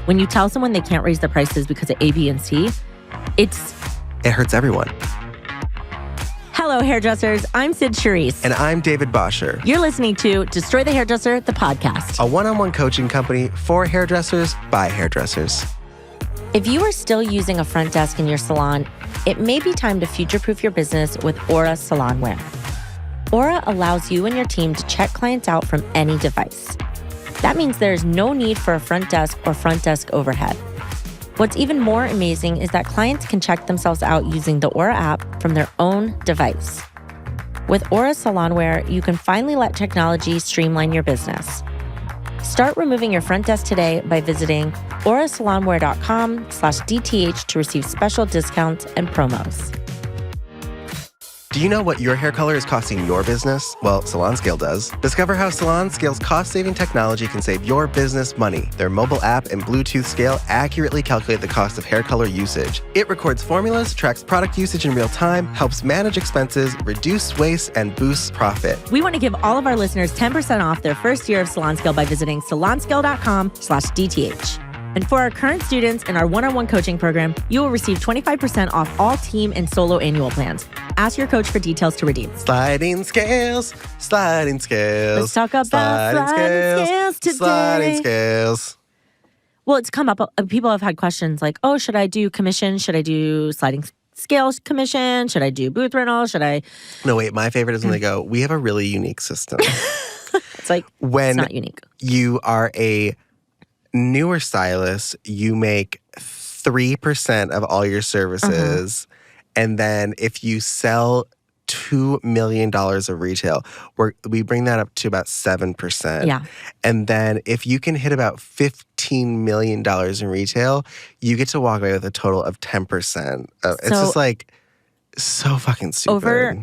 When you tell someone they can't raise their prices because of A, B, and C, it hurts everyone. Hello, hairdressers. I'm Cyd Charisse. And I'm David Bosher. You're listening to Destroy the Hairdresser, the podcast. A one-on-one coaching company for hairdressers by hairdressers. If you are still using a front desk in your salon, it may be time to future-proof your business with Aura Salonware. Aura allows you and your team to check clients out from any device. That means there's no need for a front desk or front desk overhead. What's even more amazing is that clients can check themselves out using the Aura app from their own device. With Aura Salonware, you can finally let technology streamline your business. Start removing your front desk today by visiting aurasalonware.com/DTH to receive special discounts and promos. Do you know what your hair color is costing your business? Well, SalonScale does. Discover how SalonScale's cost-saving technology can save your business money. Their mobile app and Bluetooth scale accurately calculate the cost of hair color usage. It records formulas, tracks product usage in real time, helps manage expenses, reduce waste, and boosts profit. We want to give all of our listeners 10% off their first year of SalonScale by visiting salonscale.com/DTH. And for our current students in our one-on-one coaching program, you will receive 25% off all team and solo annual plans. Ask your coach for details to redeem. Sliding scales, sliding scales. Let's talk about sliding scales today. Sliding scales. Well, it's come up. People have had questions like, oh, should I do commission? Should I do sliding scales commission? Should I do booth rental? Should I? No, wait. My favorite is when they go, we have a really unique system. It's like, it's not unique. You are a newer stylist, you make 3% of all your services. And then if you sell $2 million of retail, we bring that up to about 7%. Yeah. And then if you can hit about $15 million in retail, you get to walk away with a total of 10%. It's just like so fucking stupid. Over,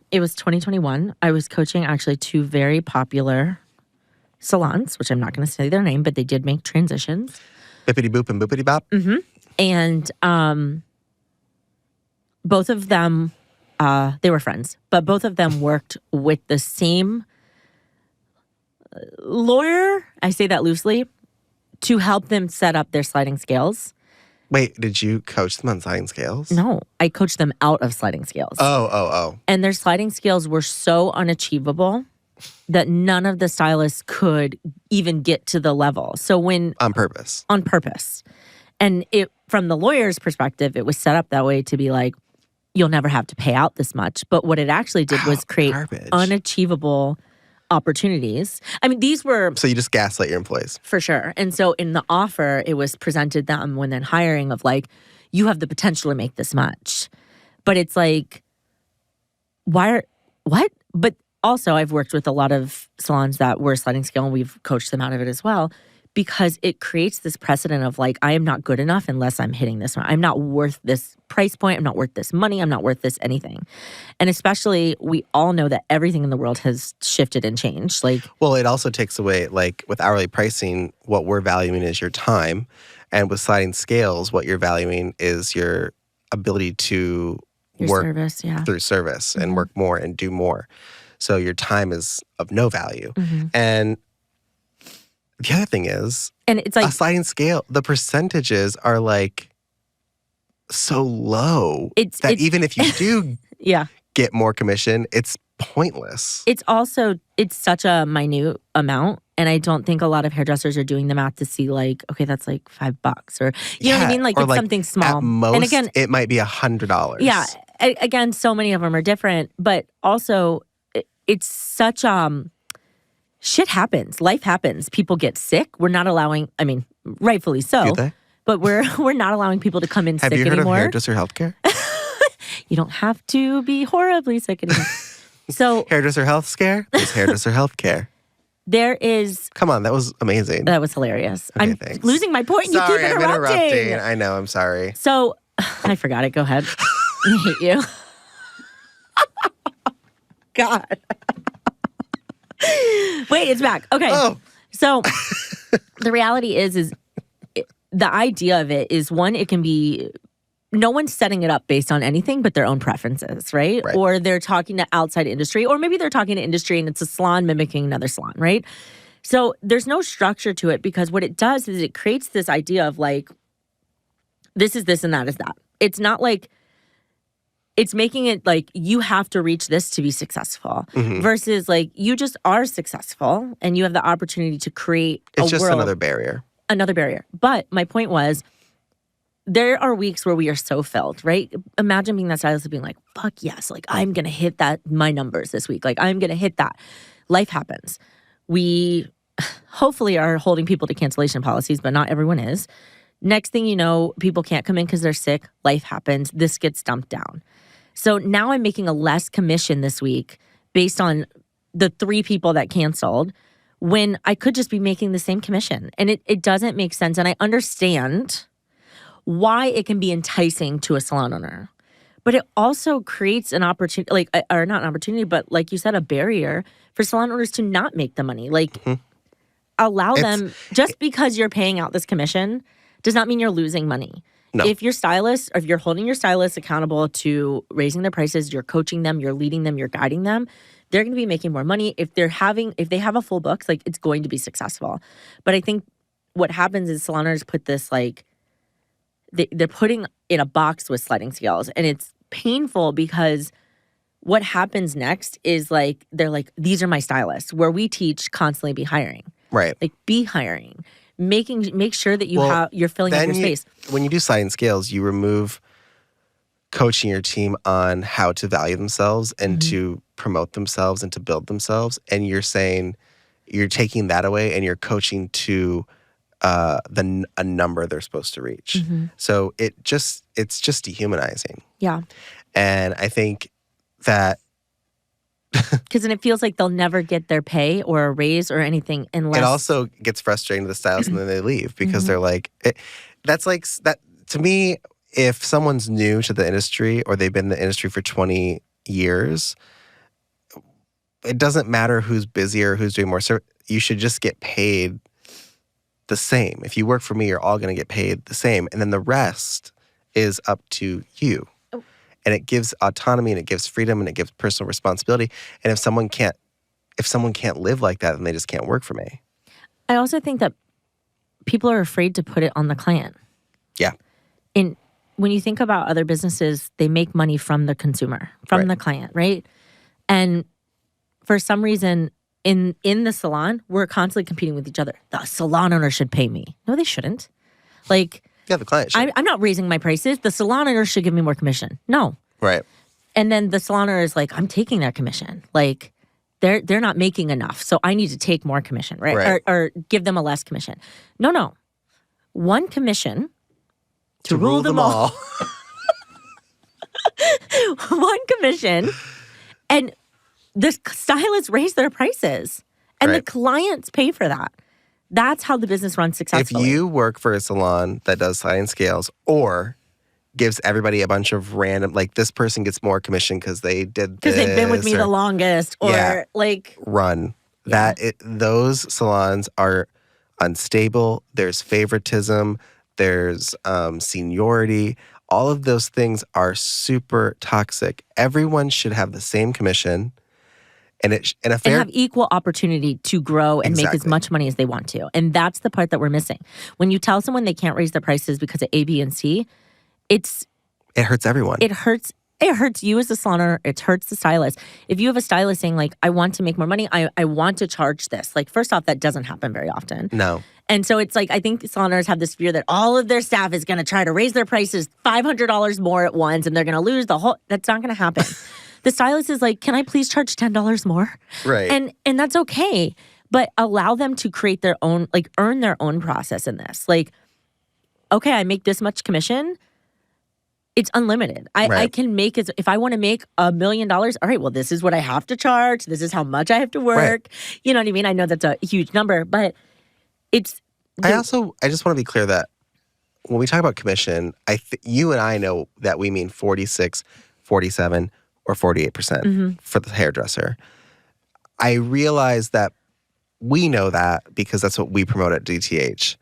it was 2021. I was coaching actually two very popular salons, which I'm not going to say their name, but they did make transitions. Bippity boop and boopity bop. Mm-hmm. And both of them, they were friends, but both of them worked with the same lawyer, I say that loosely, to help them set up their sliding scales. Wait, did you coach them on sliding scales? No, I coached them out of sliding scales. Oh. And their sliding scales were so unachievable that none of the stylists could even get to the level. So when... On purpose. On purpose. And from the lawyer's perspective, it was set up that way to be like, you'll never have to pay out this much. But what it actually did was create unachievable opportunities. I mean, these were... So you just gaslight your employees. For sure. And so in the offer, it was presented them when then hiring of like, you have the potential to make this much. But it's like, what? But also, I've worked with a lot of salons that were sliding scale, and we've coached them out of it as well, because it creates this precedent of like, I am not good enough unless I'm hitting this one. I'm not worth this price point. I'm not worth this money. I'm not worth this anything. And especially, we all know that everything in the world has shifted and changed. Like, well, it also takes away, like with hourly pricing, what we're valuing is your time. And with sliding scales, what you're valuing is your ability to work service, through service and work more and do more. So your time is of no value. And the other thing is, and it's like a sliding scale, the percentages are like so low that even if you do get more commission, it's pointless. It's such a minute amount. And I don't think a lot of hairdressers are doing the math to see like, okay, that's like $5 or, you know what I mean? Like it's something small. At most, and again, it might be $100. Yeah. Again, so many of them are different, but also it's such, shit happens. Life happens. People get sick. We're not allowing, I mean, rightfully so. Do they? But we're not allowing people to come in sick anymore. Have you heard of hairdresser healthcare? You don't have to be horribly sick anymore. So hairdresser health scare? There's hairdresser healthcare. There is... Come on, that was amazing. That was hilarious. Okay, I'm thanks. losing my point and you keep interrupting. I'm interrupting. I know, I'm sorry. So, I forgot it. Go ahead. I hate you. God. Wait, it's back. Okay. Oh. So, the reality is the idea of it is, one, it can be... No one's setting it up based on anything but their own preferences, right? Or they're talking to outside industry, or maybe they're talking to industry and it's a salon mimicking another salon, right? So there's no structure to it because what it does is it creates this idea of like, this is this and that is that. It's not like, it's making it like you have to reach this to be successful versus like you just are successful and you have the opportunity to create it's just another barrier. Another barrier. But my point was, there are weeks where we are so filled, right? Imagine being that stylist and being like, fuck yes, like I'm going to hit my numbers this week. Like I'm going to hit that. Life happens. We hopefully are holding people to cancellation policies, but not everyone is. Next thing you know, people can't come in because they're sick. Life happens. This gets dumped down. So now I'm making a less commission this week based on the 3 people that canceled when I could just be making the same commission. And it doesn't make sense. And I understand why it can be enticing to a salon owner. But it also creates an opportunity, or not an opportunity, but like you said, a barrier for salon owners to not make the money. Like, allow them, just because you're paying out this commission does not mean you're losing money. No. If your stylist, or if you're holding your stylist accountable to raising their prices, you're coaching them, you're leading them, you're guiding them, they're going to be making more money. If they have a full book, like it's going to be successful. But I think what happens is salon owners put this like, they're putting in a box with sliding scales, and it's painful because what happens next is like, they're like, these are my stylists, where we teach constantly be hiring. Right. Like be hiring. Make sure that you're filling up your space. When you do sliding scales, you remove coaching your team on how to value themselves and to promote themselves and to build themselves. And you're saying you're taking that away and you're coaching to a number they're supposed to reach. So it's just dehumanizing. Yeah. And I think that because then it feels like they'll never get their pay or a raise or anything unless... It also gets frustrating to the stylists and then they leave because they're like... That's like... that to me, if someone's new to the industry or they've been in the industry for 20 years, it doesn't matter who's busy or who's doing more service. You should just get paid the same. If you work for me, you're all going to get paid the same. And then the rest is up to you. And it gives autonomy and it gives freedom and it gives personal responsibility. And if someone can't live like that, then they just can't work for me. I also think that people are afraid to put it on the client. Yeah. When you think about other businesses, they make money from the consumer, from the client, right? And for some reason, in the salon, we're constantly competing with each other. The salon owner should pay me. No, they shouldn't. Like... Yeah, the client should. I'm not raising my prices. The salon owner should give me more commission. No. Right. And then the salon owner is like, I'm taking their commission. Like, they're not making enough, so I need to take more commission, right? Or give them a less commission. No. One commission to rule them all. One commission. And the stylists raise their prices. And the clients pay for that. That's how the business runs successfully. If you work for a salon that does sliding scales or gives everybody a bunch of random, like this person gets more commission because they did this. Because they've been with me the longest or like. Run. Those salons are unstable. There's favoritism. There's seniority. All of those things are super toxic. Everyone should have the same commission. And have equal opportunity to grow and make as much money as they want to. And that's the part that we're missing. When you tell someone they can't raise their prices because of A, B, and C, it hurts everyone. It hurts you as a salon owner. It hurts the stylist. If you have a stylist saying like, I want to make more money, I want to charge this. Like, first off, that doesn't happen very often. No. And so it's like, I think salon owners have this fear that all of their staff is going to try to raise their prices $500 more at once and they're going to lose the whole... That's not going to happen. The stylist is like, can I please charge $10 more? Right. And that's okay. But allow them to create their own, like earn their own process in this. Like, okay, I make this much commission. It's unlimited. I can make it, if I want to make $1 million, all right, well, this is what I have to charge. This is how much I have to work. Right. You know what I mean? I know that's a huge number, but it's... I just want to be clear that when we talk about commission, you and I know that we mean 46, 47, or 48% for the hairdresser. I realize that we know that because that's what we promote at DTH.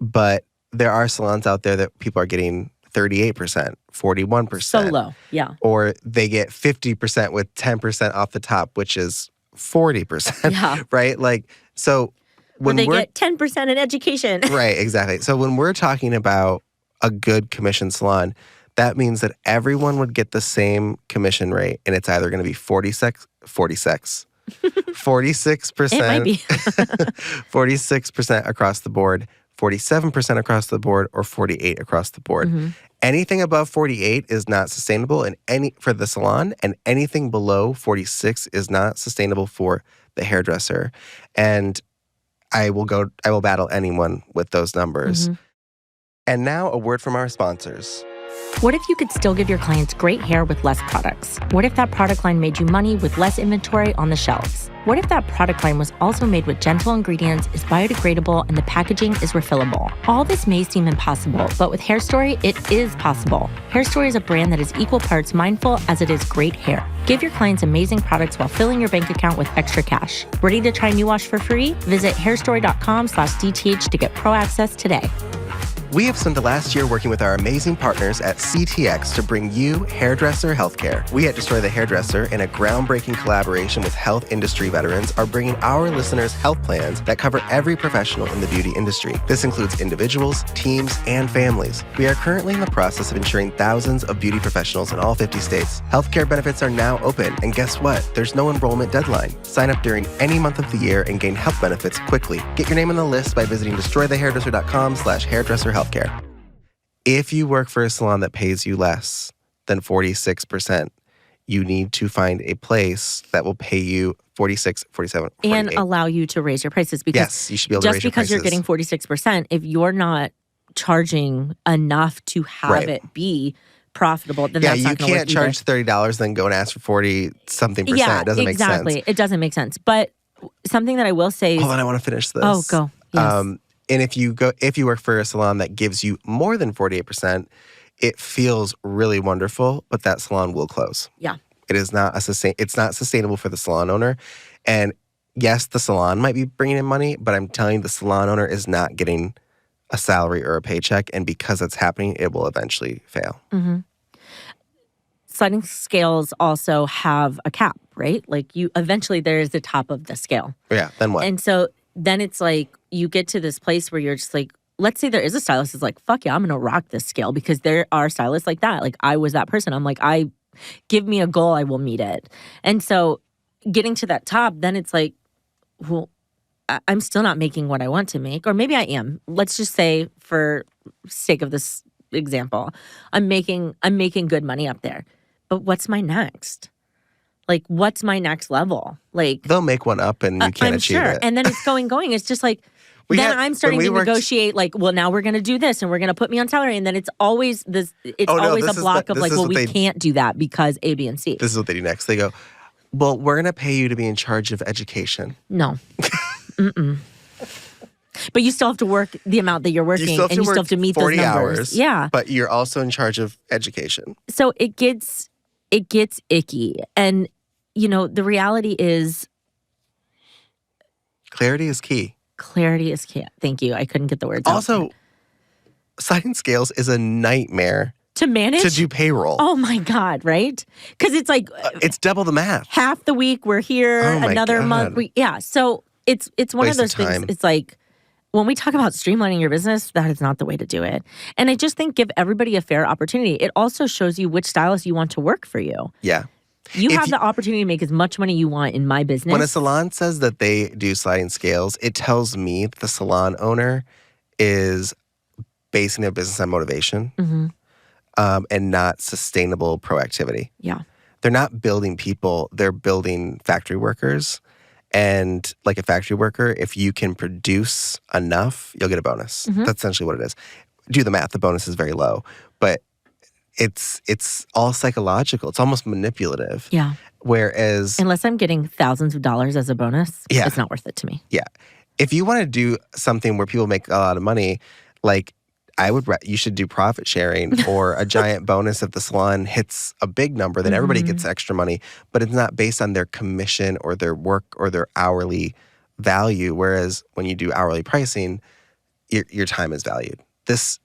But there are salons out there that people are getting 38%, 41%. So low, yeah. Or they get 50% with 10% off the top, which is 40%, right? Like, So when they we're get 10% in education. Right, exactly. So when we're talking about a good commission salon, that means that everyone would get the same commission rate, and it's either going to be 46%, It might be. 46% across the board, 47% across the board, or 48% across the board. Anything above 48 is not sustainable for the salon, and anything below 46 is not sustainable for the hairdresser. And I will battle anyone with those numbers. And now a word from our sponsors. What if you could still give your clients great hair with less products? What if that product line made you money with less inventory on the shelves? What if that product line was also made with gentle ingredients, is biodegradable, and the packaging is refillable? All this may seem impossible, but with Hairstory, it is possible. Hairstory is a brand that is equal parts mindful as it is great hair. Give your clients amazing products while filling your bank account with extra cash. Ready to try New Wash for free? Visit hairstory.com/DTH to get pro access today. We have spent the last year working with our amazing partners at CTX to bring you hairdresser healthcare. We at Destroy the Hairdresser, in a groundbreaking collaboration with health industry veterans, are bringing our listeners health plans that cover every professional in the beauty industry. This includes individuals, teams, and families. We are currently in the process of insuring thousands of beauty professionals in all 50 states. Healthcare benefits are now open, and guess what? There's no enrollment deadline. Sign up during any month of the year and gain health benefits quickly. Get your name on the list by visiting destroythehairdresser.com/hairdresser-healthcare. If you work for a salon that pays you less than 46%, you need to find a place that will pay you 46, 47, 48. And allow you to raise your prices. Because yes, you should be able to raise your prices. Just because you're getting 46%, if you're not charging enough to have it be profitable, then that's not going to work. Yeah, you can't charge $30 then go and ask for 40-something percent. Yeah, it doesn't make sense. Exactly. It doesn't make sense. But something that I will say is... Hold on, I want to finish this. Oh, go. Yes. And if you work for a salon that gives you more than 48%, it feels really wonderful, but that salon will close. Yeah. It is not it's not sustainable for the salon owner. And yes, the salon might be bringing in money, but I'm telling you, the salon owner is not getting a salary or a paycheck, and because it's happening, it will eventually fail. Sliding scales also have a cap, right? Like eventually there is the top of the scale. Yeah, then what? And so then it's like you get to this place where you're just like, let's say there is a stylist who's like, fuck yeah, I'm going to rock this scale, because there are stylists like that. Like I was that person. I'm like, give me a goal, I will meet it. And so getting to that top, then it's like, well, I'm still not making what I want to make. Or maybe I am. Let's just say, for sake of this example, I'm making good money up there. But what's my next? Like, what's my next level? Like, they'll make one up and you can't achieve it. And then it's going. It's just like, I'm starting to negotiate, like, well, now we're going to do this and we're going to put me on salary. And then it's always this, always a block of like, well, we can't do that because A, B, and C. This is what they do next. They go, well, we're going to pay you to be in charge of education. No. But you still have to work the amount that you're working, and you still have to meet those numbers. 40 hours. Yeah. But you're also in charge of education. So it gets icky. And, the reality is... clarity is key. Clarity is key. Thank you. I couldn't get the words out. Also, sliding scales is a nightmare. To manage? To do payroll. Oh my God, right? Because it's like... it's double the math. Half the week we're here, another month. So it's one of those things. It's like, when we talk about streamlining your business, that is not the way to do it. And I just think give everybody a fair opportunity. It also shows you which stylist you want to work for you. Yeah. You have the opportunity to make as much money you want in my business. When a salon says that they do sliding scales, it tells me that the salon owner is basing their business on motivation and not sustainable proactivity. Yeah. They're not building people. They're building factory workers. And like a factory worker, if you can produce enough, you'll get a bonus. That's essentially what it is. Do the math. The bonus is very low. But it's all psychological. It's almost manipulative. Yeah. Whereas... unless I'm getting thousands of dollars as a bonus, it's not worth it to me. Yeah. If you want to do something where people make a lot of money, like you should do profit sharing or a giant bonus if the salon hits a big number, then everybody gets extra money. But it's not based on their commission or their work or their hourly value. Whereas when you do hourly pricing, your time is valued. This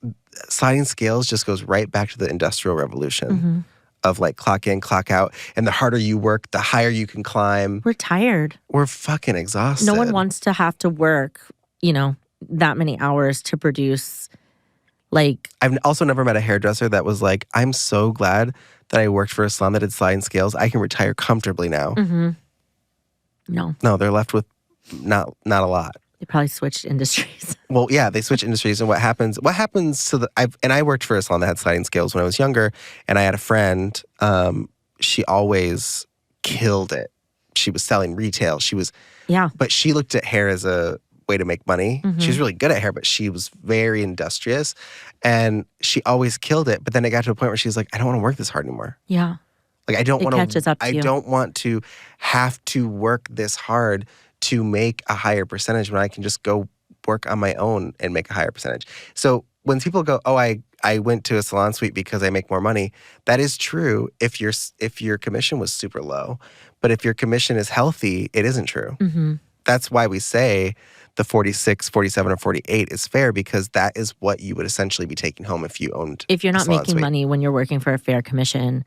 sliding scales just goes right back to the Industrial Revolution of like clock in, clock out. And the harder you work, the higher you can climb. We're tired. We're fucking exhausted. No one wants to have to work, that many hours to produce I've also never met a hairdresser that was like, I'm so glad that I worked for a salon that did sliding scales. I can retire comfortably now. Mm-hmm. No, they're left with not a lot. They probably switched industries. Well, yeah, they switch industries, and what happens to I worked for a salon that had sliding scales when I was younger, and I had a friend, she always killed it. She was selling retail. But she looked at hair as a way to make money. Mm-hmm. She was really good at hair, but she was very industrious, and she always killed it. But then it got to a point where she's like, I don't want to work this hard anymore. Yeah. Like I don't want to. Catches up to you. I don't want to have to work this hard to make a higher percentage when I can just go work on my own and make a higher percentage. So when people go, oh, I went to a salon suite because I make more money, that is true if your commission was super low. But if your commission is healthy, it isn't true. Mm-hmm. That's why we say the 46, 47, or 48 is fair, because that is what you would essentially be taking home if you owned If you're not a salon making suite. money when you're working for a fair commission.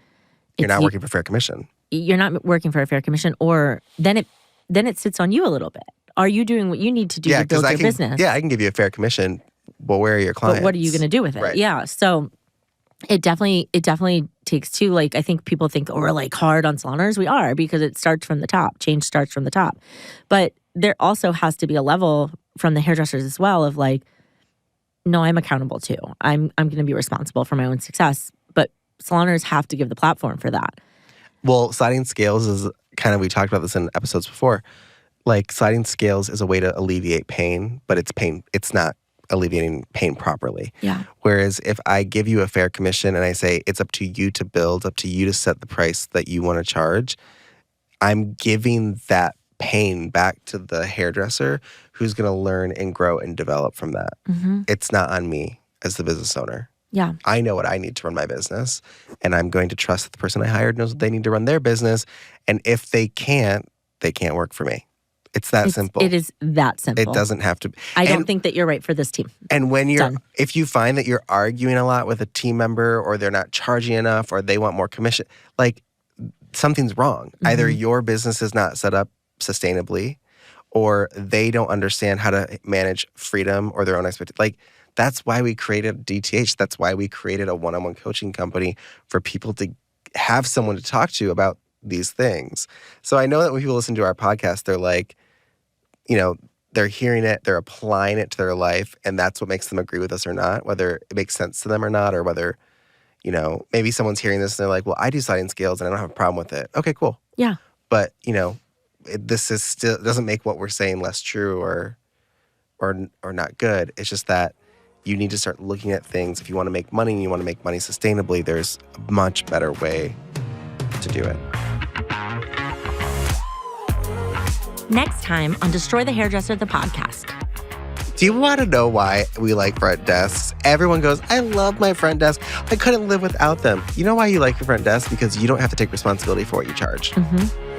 You're not working for fair commission. You're not working for a fair commission, or then it sits on you a little bit. Are you doing what you need to do to build your business? Yeah, I can give you a fair commission. Well, where are your clients? But what are you going to do with it? Right. Yeah. So it definitely takes two. Like I think people think, oh, we're like hard on salon owners. We are, because it starts from the top. Change starts from the top. But there also has to be a level from the hairdressers as well of like, no, I'm accountable too. I'm going to be responsible for my own success. But salon owners have to give the platform for that. Well, sliding scales is kind of, we talked about this in episodes before. Like sliding scales is a way to alleviate pain, but it's not alleviating pain properly. Yeah. Whereas if I give you a fair commission and I say it's up to you to build, up to you to set the price that you want to charge, I'm giving that pain back to the hairdresser who's going to learn and grow and develop from that. Mm-hmm. It's not on me as the business owner. Yeah. I know what I need to run my business, and I'm going to trust that the person I hired knows what they need to run their business. And if they can't work for me. It's that simple. It is that simple. It doesn't have to be. I don't think that you're right for this team. And if you find that you're arguing a lot with a team member, or they're not charging enough, or they want more commission, like something's wrong. Mm-hmm. Either your business is not set up sustainably, or they don't understand how to manage freedom or their own expectations. Like, that's why we created DTH. That's why we created a one-on-one coaching company for people to have someone to talk to about these things. So I know that when people listen to our podcast, they're like, they're hearing it, they're applying it to their life, and that's what makes them agree with us or not, whether it makes sense to them or not, or whether, maybe someone's hearing this and they're like, well, I do sliding scales and I don't have a problem with it. Okay, cool. Yeah. But, this is still doesn't make what we're saying less true or not good. It's just that you need to start looking at things. If you want to make money and you want to make money sustainably, there's a much better way to do it. Next time on Destroy the Hairdresser, the podcast. Do you want to know why we like front desks? Everyone goes, I love my front desk. I couldn't live without them. You know why you like your front desk? Because you don't have to take responsibility for what you charge. Mm-hmm.